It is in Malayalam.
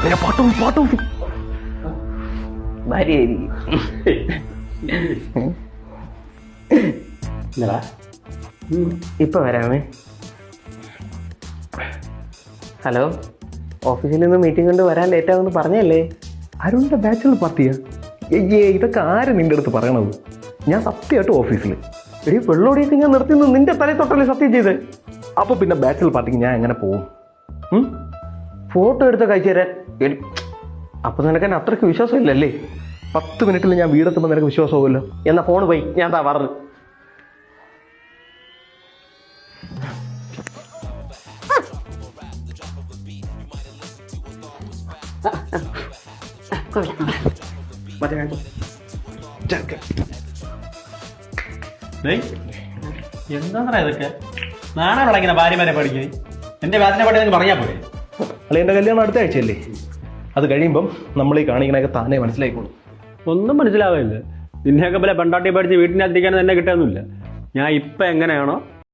പാട്ടും ഭാര്യയായിരിക്കും. ഇപ്പൊ വരാമേ. ഹലോ, ഓഫീസിൽ നിന്ന് മീറ്റിംഗ് കൊണ്ട് വരാൻ ലേറ്റ് ആകുമെന്ന് പറഞ്ഞല്ലേ? അരുണിന്റെ ബാച്ചുലർ പാർട്ടിയാ? ഇതൊക്കെ ആര് നിന്റെ അടുത്ത് പറയണത്? ഞാൻ സത്യമായിട്ട് ഓഫീസിൽ എടി വെള്ളോടിയൊക്കെ ഞാൻ നിർത്തി നിന്റെ തലയിൽ തൊട്ടല്ലേ സത്യം ചെയ്ത്. അപ്പൊ പിന്നെ ബാച്ചുലർ പാർട്ടിക്ക് ഞാൻ എങ്ങനെ പോവും? ഫോട്ടോ എടുത്ത് കഴിച്ചു തരാൻ. അപ്പൊ നിനക്ക് എന്നെ അത്രയ്ക്ക് വിശ്വാസം ഇല്ലല്ലേ? 10 മിനിറ്റിൽ ഞാൻ വീടെത്തുമ്പോൾ നിനക്ക് വിശ്വാസമാവുമല്ലോ. എന്നാ ഫോൺ പോയി, ഞാൻ താ പറഞ്ഞു. എന്താ ഇതൊക്കെ നാണോ ഇങ്ങനെ ഭാര്യമാരെ പഠിക്കാൻ? എന്റെ ബാച്ചിനെ പറ്റി നിങ്ങൾക്ക് പറഞ്ഞാൽ പോലെ. അല്ലെ എൻ്റെ കല്യാണം അടുത്ത ആഴ്ചയല്ലേ? അത് കഴിയുമ്പം നമ്മൾ ഈ കാണിക്കണൊക്കെ താനേ മനസ്സിലായിക്കോളും. ഒന്നും മനസ്സിലാവില്ല. നിന്നെയൊക്കെ പോലെ പെണ്ടാട്ടി പഠിച്ച് വീട്ടിനകത്തിരിക്കാൻ തന്നെ കിട്ടാനൊന്നുമില്ല. ഞാൻ ഇപ്പം എങ്ങനെയാണോ